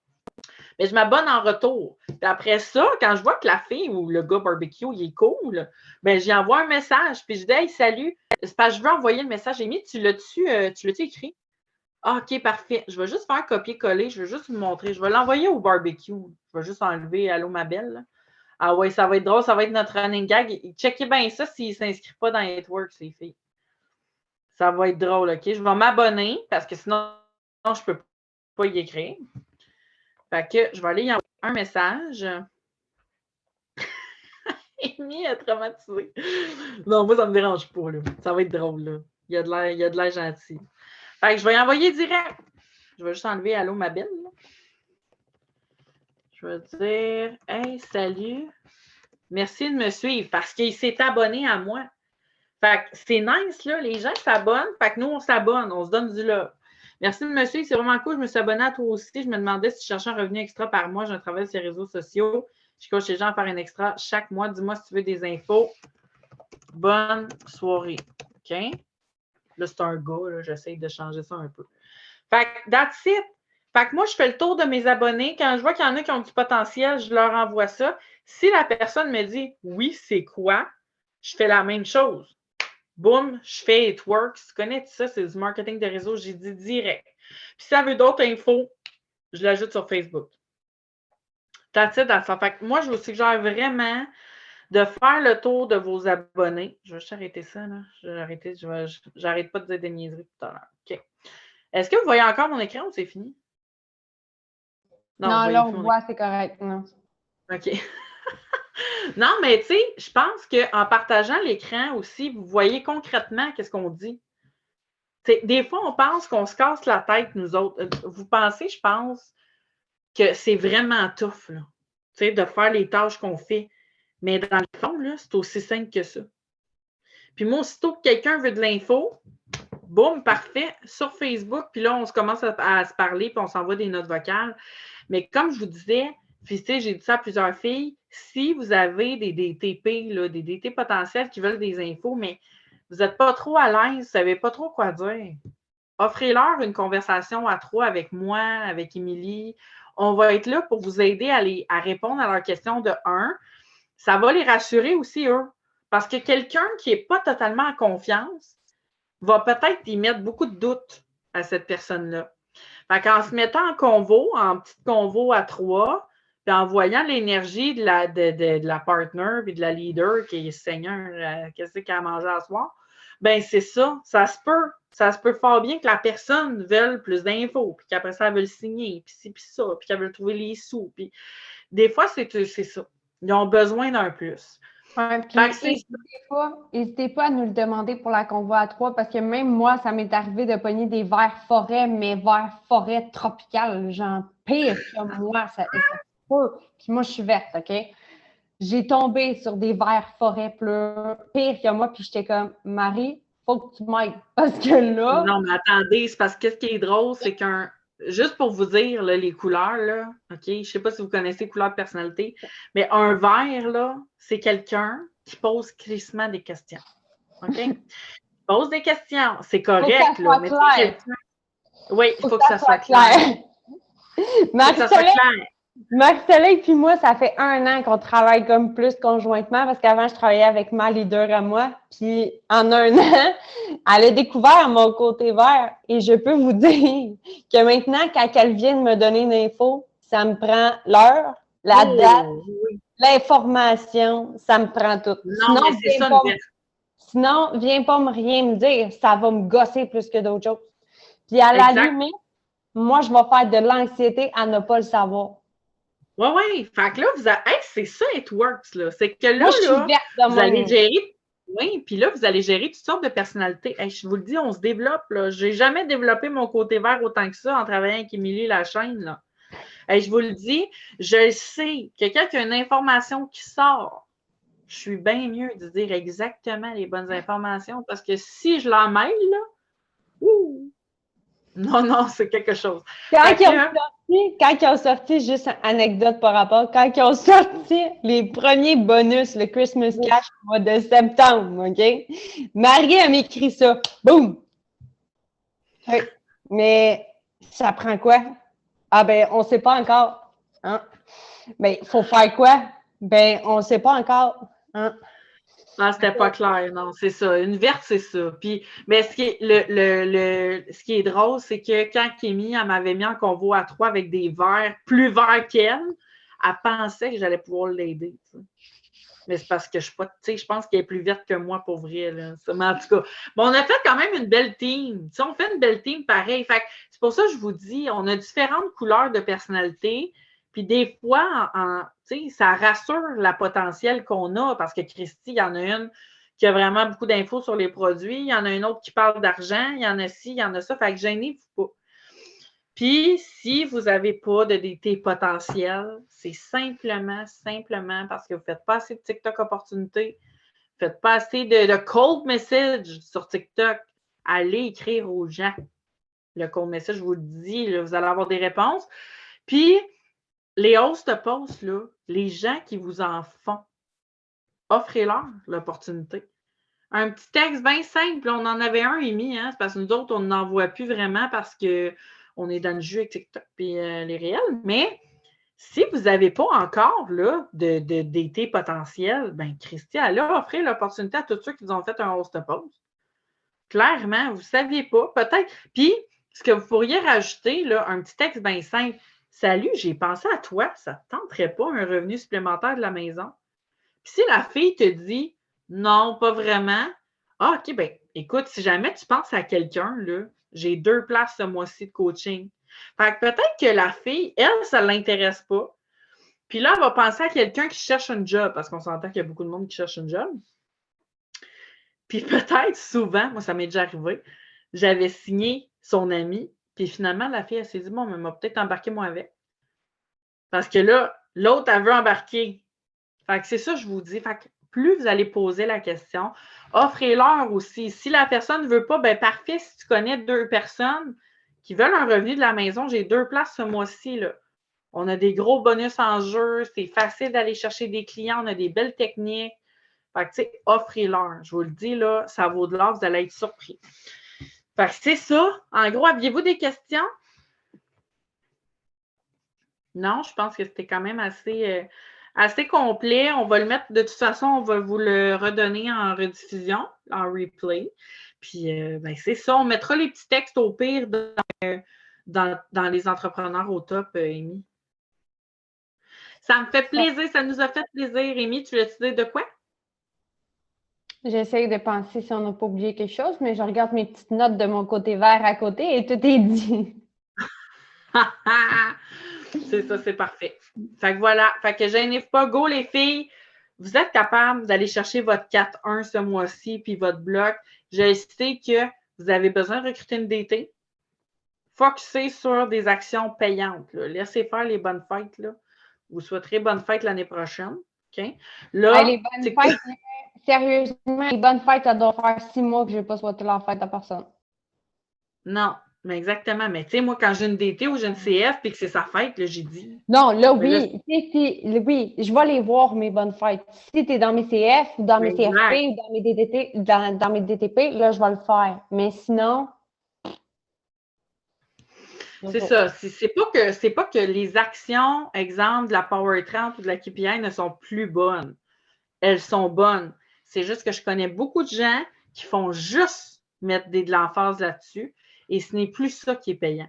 Mais je m'abonne en retour. Puis après ça, quand je vois que la fille ou le gars barbecue, il est cool, ben j'y envoie un message. Puis je dis, hey, salut, c'est parce que je veux envoyer le message. Amy, tu l'as-tu écrit? Ah, OK, parfait. Je vais juste faire copier-coller. Je vais juste vous montrer. Je vais l'envoyer au barbecue. Je vais juste enlever Allô, ma belle. Là. Ah ouais, ça va être drôle. Ça va être notre running gag. Checkez bien ça s'il ne s'inscrit pas dans Network, ces filles. Ça va être drôle, OK? Je vais m'abonner parce que sinon, je ne peux pas y écrire. Fait que je vais aller y envoyer un message. Amy est traumatisée. Non, moi, ça ne me dérange pas. Là. Ça va être drôle. Là. Il y a de l'air gentil. Fait que je vais y envoyer direct. Je vais juste enlever Allô, ma belle. Là. Je vais dire hey, salut. Merci de me suivre parce qu'il s'est abonné à moi. Fait que c'est nice, là. Les gens s'abonnent. Fait que nous, on s'abonne. On se donne du love. Merci de me suivre. C'est vraiment cool. Je me suis abonnée à toi aussi. Je me demandais si tu cherchais un revenu extra par mois. J'ai un travail sur les réseaux sociaux. Je coach les gens à faire un extra chaque mois. Dis-moi si tu veux des infos. Bonne soirée. OK? Là, c'est un gars. Là. J'essaie de changer ça un peu. Fait que that's it. Fait que moi, je fais le tour de mes abonnés. Quand je vois qu'il y en a qui ont du potentiel, je leur envoie ça. Si la personne me dit oui, c'est quoi, je fais la même chose. Boum, je fais It Works. Tu connais ça, c'est du marketing de réseau, j'ai dit direct. Puis si ça veut d'autres infos, je l'ajoute sur Facebook. That's it, that's all. Fait que moi, je vous suggère vraiment de faire le tour de vos abonnés. Je vais juste arrêter ça, là. J'arrête pas de dire des niaiseries tout à l'heure. OK. Est-ce que vous voyez encore mon écran ou c'est fini? Non, là, on voit, c'est correct. Non. OK. Non, mais tu sais, je pense qu'en partageant l'écran aussi, vous voyez concrètement qu'est-ce qu'on dit. T'sais, des fois, on pense qu'on se casse la tête, nous autres. Vous pensez, je pense, que c'est vraiment tough, là, de faire les tâches qu'on fait. Mais dans le fond, là, c'est aussi simple que ça. Puis moi, aussitôt que quelqu'un veut de l'info, boum, parfait, sur Facebook, puis là, on se commence à se parler, puis on s'envoie des notes vocales. Mais comme je vous disais, puis tu sais, j'ai dit ça à plusieurs filles, si vous avez des DTP, là, des DT potentiels qui veulent des infos, mais vous n'êtes pas trop à l'aise, vous ne savez pas trop quoi dire, offrez-leur une conversation à trois avec moi, avec Émilie. On va être là pour vous aider à répondre à leurs questions de un. Ça va les rassurer aussi, eux. Parce que quelqu'un qui n'est pas totalement en confiance va peut-être y mettre beaucoup de doutes à cette personne-là. Fait qu'en se mettant en petite convo à trois, puis en voyant l'énergie de la partner puis de la leader qui est Seigneur, qu'est-ce qu'elle a mangé à soir, ben c'est ça. Ça se peut fort bien que la personne veuille plus d'infos, puis qu'après ça, elle veut le signer, puis ci, puis ça, puis qu'elle veut trouver les sous. Puis des fois, c'est ça. Ils ont besoin d'un plus. Ouais, puis n'hésitez pas à nous le demander pour la convo à trois, parce que même moi, ça m'est arrivé de pogner des vers forêt, mais vers forêt tropicale, genre pire que moi, ça peut. Puis moi, je suis verte, OK? J'ai tombé sur des vers forêt pire que moi, puis j'étais comme, Marie, faut que tu m'aides, parce que là... Non, mais attendez, c'est parce que ce qui est drôle, c'est juste pour vous dire, là, les couleurs, là, OK? Je ne sais pas si vous connaissez les couleurs de personnalité, mais un vert, là, c'est quelqu'un qui pose crissement des questions. OK? Il pose des questions. C'est correct, là. Mais oui, il faut que ça soit clair. Marie-Soleil puis moi, ça fait 1 an qu'on travaille comme plus conjointement, parce qu'avant, je travaillais avec ma leader à moi, puis en 1 an, elle a découvert mon côté vert, et je peux vous dire que maintenant, quand elle vient de me donner une info, ça me prend l'heure, la date, l'information, ça me prend tout. Non, mais c'est ça, sinon, viens pas rien me dire, ça va me gosser plus que d'autres choses. Puis à la limite, moi, je vais faire de l'anxiété à ne pas le savoir. Oui. Fait que là, c'est ça, It Works, là. C'est que là, moi, vous allez gérer. Oui, puis là, vous allez gérer toutes sortes de personnalités. Hey, je vous le dis, on se développe, là. Je n'ai jamais développé mon côté vert autant que ça en travaillant avec Émilie la chaîne, là. Hey, je vous le dis, je sais que quand il y a une information qui sort, je suis bien mieux de dire exactement les bonnes informations, parce que si je la mêle, là, non, c'est quelque chose. Quand ils ont sorti, juste une anecdote par rapport, quand ils ont sorti les premiers bonus, le Christmas Cash au mois de septembre, OK? Marie a m'écrit ça. Boum! Oui. Mais ça prend quoi? Ah ben, on ne sait pas encore. Hein? Ben, il faut faire quoi? Ben, on ne sait pas encore. Hein? Ah, c'était pas clair, non, c'est ça. Une verte, c'est ça. Puis, mais ce qui est, ce qui est drôle, c'est que quand Kémy, elle m'avait mis en convo à 3 avec des verts plus verts qu'elle, elle pensait que j'allais pouvoir l'aider. Tu sais. Mais c'est parce que je suis pas, tu sais, je pense qu'elle est plus verte que moi pour vrai. Là. Mais en tout cas, bon, on a fait quand même une belle team. Tu sais, on fait une belle team pareil. Fait que c'est pour ça que je vous dis, on a différentes couleurs de personnalité. Puis des fois, tu sais, ça rassure la potentielle qu'on a parce que Christy, il y en a une qui a vraiment beaucoup d'infos sur les produits. Il y en a une autre qui parle d'argent. Il y en a ci, il y en a ça. Fait que gênez-vous pas. Puis, si vous n'avez pas de DT potentiel, c'est simplement parce que vous ne faites pas assez de TikTok opportunités, vous ne faites pas assez de cold message sur TikTok. Allez écrire aux gens. Le cold message, je vous le dis, là, vous allez avoir des réponses. Puis, les host posts, là, les gens qui vous en font, offrez-leur l'opportunité. Un petit texte bien simple, on en avait un émis, hein, c'est parce que nous autres, on n'en voit plus vraiment parce qu'on est dans le jeu avec TikTok et les réels. Mais si vous n'avez pas encore là, d'été potentiel, ben Christy, elle a offert l'opportunité à tous ceux qui vous ont fait un host post. Clairement, vous ne saviez pas, peut-être. Puis, ce que vous pourriez rajouter, là, un petit texte bien simple. Salut, j'ai pensé à toi, ça ne te tenterait pas un revenu supplémentaire de la maison? Puis si la fille te dit non, pas vraiment, ah, OK, ben écoute, si jamais tu penses à quelqu'un, là, j'ai 2 places ce mois-ci de coaching. Fait que peut-être que la fille, elle, ça ne l'intéresse pas. Puis là, elle va penser à quelqu'un qui cherche un job, parce qu'on s'entend qu'il y a beaucoup de monde qui cherche un job. Puis peut-être, souvent, moi, ça m'est déjà arrivé, j'avais signé son ami, puis finalement, la fille, elle s'est dit, bon, mais m'a peut-être embarqué moi avec. Parce que là, l'autre, elle veut embarquer. Fait que c'est ça, je vous dis. Fait que plus vous allez poser la question, offrez-leur aussi. Si la personne ne veut pas, ben parfait, si tu connais 2 personnes qui veulent un revenu de la maison, j'ai 2 places ce mois-ci, là. On a des gros bonus en jeu, c'est facile d'aller chercher des clients, on a des belles techniques. Fait que, tu sais, offrez-leur. Je vous le dis, là, ça vaut de l'or, vous allez être surpris. Fait que c'est ça. En gros, aviez-vous des questions? Non, je pense que c'était quand même assez complet. On va le mettre, de toute façon, on va vous le redonner en rediffusion, en replay. Puis, ben, c'est ça. On mettra les petits textes au pire dans les entrepreneurs au top, Amy. Ça me fait plaisir. Ça nous a fait plaisir. Amy, tu as décidé de quoi? J'essaye de penser si on n'a pas oublié quelque chose, mais je regarde mes petites notes de mon côté vert à côté et tout est dit. C'est ça, c'est parfait. Fait que voilà. Fait que gênez pas. Go, les filles. Vous êtes capables d'aller chercher votre 4-1 ce mois-ci, puis votre bloc. Je sais que vous avez besoin de recruter une DT. Focussez sur des actions payantes. Là. Laissez faire les bonnes fêtes. Là. Vous souhaiterez bonne fête l'année prochaine. OK? Là, les bonnes fêtes, sérieusement, les bonnes fêtes, ça doit faire 6 mois que je n'ai pas souhaité la fête à personne. Non, mais exactement. Mais tu sais, moi, quand j'ai une DT ou j'ai une CF puis que c'est sa fête, là, j'ai dit. Non, là, oui. Oui, je vais les voir, mes bonnes fêtes. Si tu es dans mes CF ou dans mes CFP ou dans mes DTP, dans mes DTP, là, je vais le faire. Mais sinon. C'est ça. C'est pas que les actions, exemple de la Power 30 ou de la KPI, ne sont plus bonnes. Elles sont bonnes. C'est juste que je connais beaucoup de gens qui font juste mettre de l'emphase là-dessus et ce n'est plus ça qui est payant.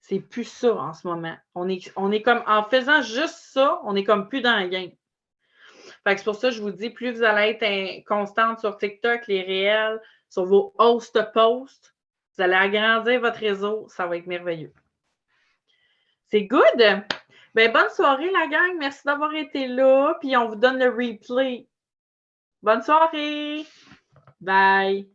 C'est plus ça en ce moment. On est comme, en faisant juste ça, on est comme plus dans le game. Fait que c'est pour ça que je vous dis, plus vous allez être constante sur TikTok, les réels, sur vos host posts, vous allez agrandir votre réseau, ça va être merveilleux. C'est good? Ben, bonne soirée, la gang. Merci d'avoir été là. Puis on vous donne le replay. Bonne soirée. Bye.